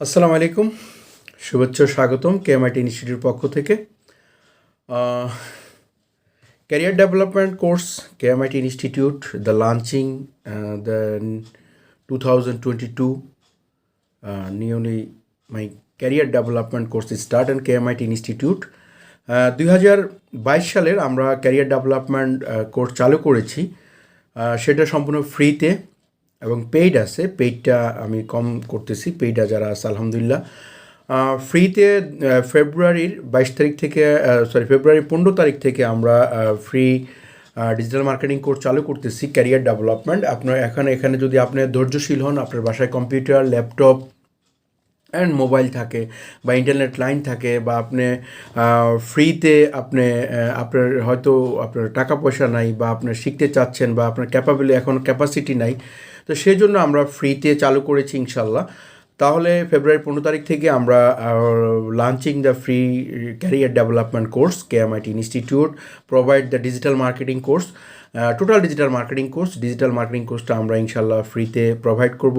আসসালামু আলাইকুম, শুভেচ্ছা স্বাগতম কেএমআইটি ইনস্টিটিউট পক্ষ থেকে। Career development course KMIT institute, the launching the 2022 newly my career development course is start in KMIT Institute. 2022 সালের আমরা ক্যারিয়ার ডেভেলপমেন্ট কোর্স চালু করেছি। সেটা সম্পূর্ণ ফ্রিতে এবং পেইড আছে। পেইডটা আমি কম করতেছি, পেইডটা যারা আছে আলহামদুলিল্লাহ। ফ্রিতে ফেব্রুয়ারির 22 তারিখ থেকে ফেব্রুয়ারির 15 তারিখ থেকে আমরা ফ্রি ডিজিটাল মার্কেটিং কোর্স চালু করতেছি ক্যারিয়ার ডেভেলপমেন্ট। আপনার এখানে যদি আপনি ধৈর্যশীল হন, আপনার বাসায় কম্পিউটার, ল্যাপটপ অ্যান্ড মোবাইল থাকে বা ইন্টারনেট লাইন থাকে, বা আপনি ফ্রিতে আপনার হয়তো আপনার টাকা পয়সা নাই, বা আপনার শিখতে চাচ্ছেন, বা আপনার এখন ক্যাপাসিটি নাই, তো সেই জন্য আমরা ফ্রিতে চালু করেছি ইনশাল্লাহ। তাহলে ফেব্রুয়ারি 15 তারিখ থেকে আমরা launching the free career development course KMIT institute provide the digital marketing course, total digital marketing কোর্সটা আমরা ইনশাল্লাহ ফ্রিতে প্রোভাইড করব।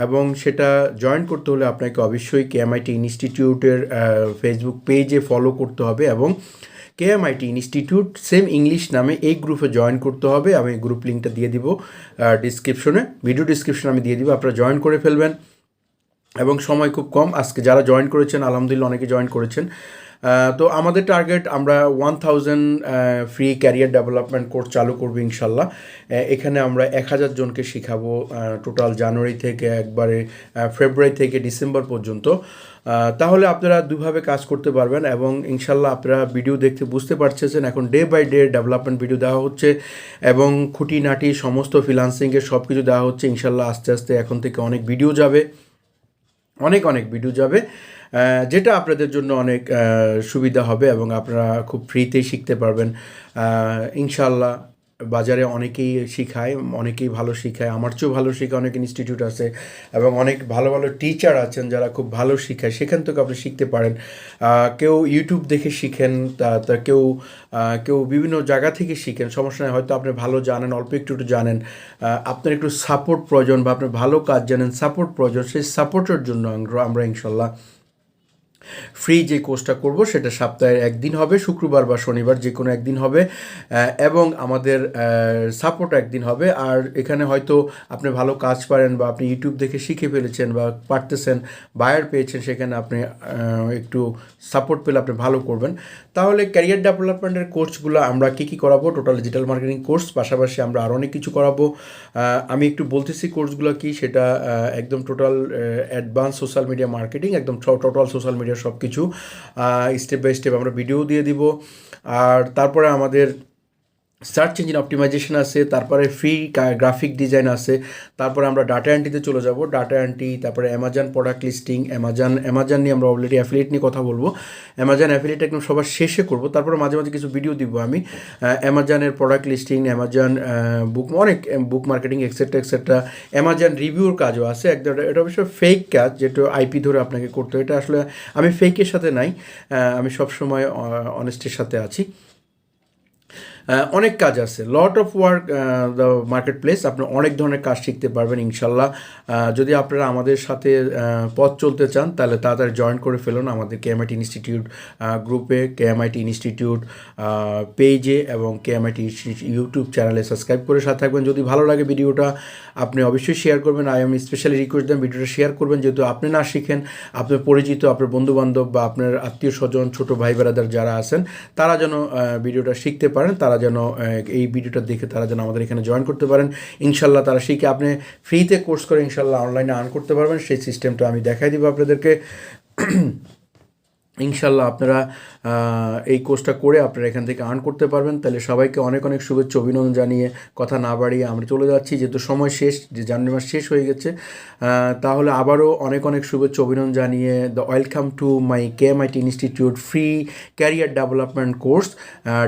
এবং সেটা জয়েন করতে হলে আপনাকে অবশ্যই কেএমআইটি ইনস্টিটিউটের ফেসবুক পেজে ফলো করতে হবে এবং কেএমআইটি ইনস্টিটিউট সেম ইংলিশ নামে এই গ্রুপে জয়েন করতে হবে। আমি গ্রুপ লিঙ্কটা দিয়ে দিব ভিডিও ডিসক্রিপশনে আমি দিয়ে দিব, আপনারা জয়েন করে ফেলবেন। এবং সময় খুব কম, আজকে যারা জয়েন করেছেন আলহামদুলিল্লাহ অনেকে জয়েন করেছেন। তো আমাদের টার্গেট আমরা 1000 ফ্রি ক্যারিয়ার ডেভেলপমেন্ট কোর্স চালু করবো ইনশাল্লাহ। এখানে আমরা 1000 জনকে শেখাবো টোটাল জানুয়ারি থেকে একবারে ফেব্রুয়ারি থেকে ডিসেম্বর পর্যন্ত। তাহলে আপনারা দুভাবে কাজ করতে পারবেন এবং ইনশাল্লাহ আপনারা ভিডিও দেখতে বুঝতে পারছেন এখন day by day development video দেওয়া হচ্ছে এবং খুঁটিনাটি সমস্ত ফ্রিল্যান্সিংয়ের সব কিছু দেওয়া হচ্ছে ইনশাল্লাহ। আস্তে আস্তে এখন থেকে অনেক ভিডিও যাবে, অনেক ভিডিও যাবে, যেটা আপনাদের জন্য অনেক সুবিধা হবে এবং আপনারা খুব ফ্রিতেই শিখতে পারবেন ইনশাল্লাহ। বাজারে অনেকেই শিখায়, অনেকেই ভালো শিখায়, আমার চেয়েও ভালো শিখায় অনেক ইনস্টিটিউট আছে এবং অনেক ভালো ভালো টিচার আছেন যারা খুব ভালো শিখায়, সেখান থেকে আপনি শিখতে পারেন। কেউ ইউটিউব দেখে শিখেন, তা কেউ বিভিন্ন জায়গা থেকে শিখেন, সমস্যা নেই। হয়তো আপনি ভালো জানেন, অল্প একটু জানেন, আপনার একটু সাপোর্ট প্রয়োজন বা আপনি ভালো কাজ জানেন, সাপোর্ট প্রয়োজন, সেই সাপোর্টের জন্য আমরা ইনশাল্লাহ ফ্রি যে কোর্সটা করব সেটা সপ্তাহে একদিন হবে, শুক্রবার বা শনিবার যে কোনো একদিন হবে এবং আমাদের সাপোর্ট একদিন হবে। আর এখানে হয়তো আপনি ভালো কাজ পারেন বা আপনি ইউটিউব দেখে শিখে ফেলেছেন বা পারতেছেন, বায়ার পেয়েছেন, সেখানে আপনি একটু সাপোর্ট পেলে আপনি ভালো করবেন। তাহলে ক্যারিয়ার ডেভেলপমেন্টের কোর্সগুলো আমরা কী করাবো, টোটাল ডিজিটাল মার্কেটিং কোর্স, পাশাপাশি আমরা আরও অনেক কিছু করাবো। আমি একটু বলতেছি কোর্সগুলো কি, সেটা একদম total advance social media marketing, একদম টোটাল সোশ্যাল মিডিয়া সব কিছু স্টেপ বাই স্টেপ আমরা ভিডিও দিয়ে দিব। আর তারপরে আমাদের সার্চ ইঞ্জিন অপটিমাইজেশন আছে, তারপরে ফ্রি গ্রাফিক ডিজাইন আছে, তারপরে আমরা ডাটা এন্ট্রিতে চলে যাব, ডাটা এন্ট্রি, তারপরে অ্যামাজন প্রোডাক্ট লিস্টিং, অ্যামাজন নিয়ে আমরা অলরেডি অ্যাফিলিয়েট নিয়ে কথা বলবো, অ্যামাজন অ্যাফিলিয়েট একদম সবার শেষে করবো। তারপরে মাঝে মাঝে কিছু ভিডিও দিব আমি অ্যামাজনের প্রোডাক্ট লিস্টিং, অ্যামাজন অনেক বুক মার্কেটিং এক্সেট্রা, অ্যামাজন রিভিউর কাজও আছে। এটা অবশ্য ফেক কাজ, যেটা আইপি ধরে আপনাকে করতে হয়। এটা আসলে আমি ফেকের সাথে নাই, আমি সবসময় অনেস্টের সাথে আছি। অনেক কাজ আছে, lot of work the market place, আপনি অনেক ধরনের কাজ শিখতে পারবেন ইনশাল্লাহ। যদি আপনারা আমাদের সাথে পথ চলতে চান তাহলে তাড়াতাড়ি জয়েন করে ফেলুন আমাদের কেএমআইটি ইনস্টিটিউট গ্রুপে, কেএমআইটি ইনস্টিটিউট পেজে এবং কেএমআইটি ইউটিউব চ্যানেলে সাবস্ক্রাইব করে সাথে থাকবেন। যদি ভালো লাগে ভিডিওটা আপনি অবশ্যই শেয়ার করবেন। আমি স্পেশালি রিকোয়েস্ট দেন ভিডিওটা শেয়ার করবেন, যেহেতু আপনি না শিখেন, আপনার পরিচিত, আপনার বন্ধুবান্ধব বা আপনার আত্মীয় স্বজন, ছোটো ভাই বেড়াদার যারা আছেন, তারা যেন ভিডিওটা শিখতে পারেন, তারা যেন এই ভিডিওটা দেখে তারা যেন আমাদের এখানে জয়েন করতে পারেন ইনশাল্লাহ। তারা শিখে আপনি ফ্রিতে কোর্স করে ইনশাল্লাহ অনলাইনে আর্ন করতে পারবেন, সেই সিস্টেমটা আমি দেখাই দিব আপনাদেরকে ইনশাল্লাহ। আপনারা এই কোর্সটা করে আপনারা এখান থেকে আর্ন করতে পারবেন। তাহলে সবাইকে অনেক শুভেচ্ছা অভিনন্দন জানিয়ে কথা না বাড়িয়ে আমরা চলে যাচ্ছি, যেহেতু সময় শেষ, যে জানুয়ারি মাস শেষ হয়ে গেছে। তাহলে আবারও অনেক শুভেচ্ছা অভিনন্দন জানিয়ে welcome to my KMIT institute free career development course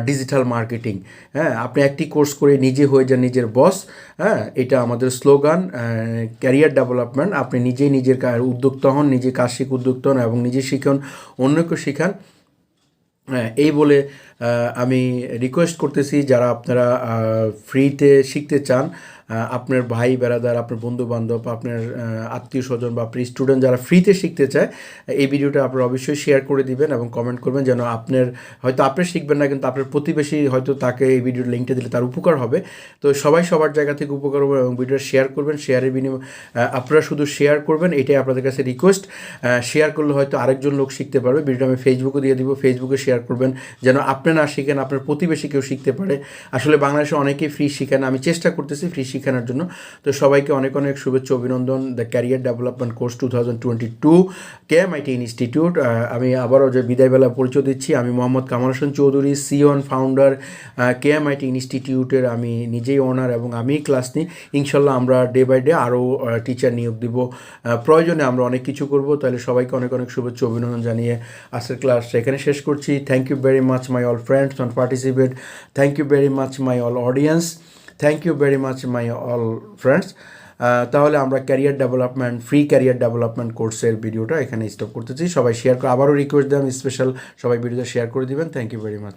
digital marketing. হ্যাঁ, আপনি একটি কোর্স করে নিজে হয়ে যান নিজের বস। হ্যাঁ, এটা আমাদের স্লোগান, ক্যারিয়ার ডেভেলপমেন্ট। আপনি নিজেই নিজের উদ্যোক্তা হন, নিজে কাজ শিখে উদ্যোক্তা হন এবং নিজে শিখুন, অন্যকে শেখান। হ্যাঁ, এই বলে আমি রিকোয়েস্ট করতেছি যারা আপনারা ফ্রিতে শিখতে চান আপনার ভাই বেড়াদার, আপনার বন্ধু বান্ধব, আপনার আত্মীয় স্বজন বা আপনি স্টুডেন্ট যারা ফ্রিতে শিখতে চায়, এই ভিডিওটা আপনারা অবশ্যই শেয়ার করে দিবেন এবং কমেন্ট করবেন, যেন হয়তো আপনি শিখবেন না কিন্তু আপনার প্রতিবেশী হয়তো তাকে এই ভিডিওর লিঙ্কটা দিলে তার উপকার হবে। তো সবাই সবার জায়গা থেকে উপকার হবে এবং ভিডিওটা শেয়ার করবেন। শেয়ারের বিনিময়ে আপনারা শুধু শেয়ার করবেন, এটাই আপনাদের কাছে রিকোয়েস্ট। শেয়ার করলে হয়তো আরেকজন লোক শিখতে পারবে। ভিডিওটা আমি ফেসবুকে দিয়ে দিব, ফেসবুকে শেয়ার করবেন যেন আপনি না শিখেন, আপনার প্রতিবেশী কেউ শিখতে পারে। আসলে বাংলাদেশে অনেকেই ফ্রি শিখেন, আমি চেষ্টা করতেছি ফ্রি শেখানোর জন্য। তো সবাইকে অনেক অনেক শুভেচ্ছা, অভিনন্দন। The career development course 2022 KMIT institute. আমি আবারও যে বিদায়বেলা পরিচয় দিচ্ছি, আমি Mohammad Kamal Hossain Chowdhury, CEO and founder KMIT ইনস্টিটিউটের। আমি নিজেই ওনার এবং আমিই ক্লাস নিই। ইনশাল্লাহ আমরা ডে বাই ডে আরও টিচার নিয়োগ দিব, প্রয়োজনে আমরা অনেক কিছু করব। তাহলে সবাইকে অনেক অনেক শুভেচ্ছা, অভিনন্দন জানিয়ে আজকের ক্লাস এখানে শেষ করছি। Thank you very much my all friends and participate. Thank you very much my all audience. Thank you very much my all friends. তাহলে আমরা ফ্রি ক্যারিয়ার ডেভেলপমেন্ট কোর্সের ভিডিওটা এখানে স্টপ করতেছি। সবাই শেয়ার করে, আবারও রিকোয়েস্ট দিলাম স্পেশাল, সবাই ভিডিওটা শেয়ার করে দিবেন। Thank you very much.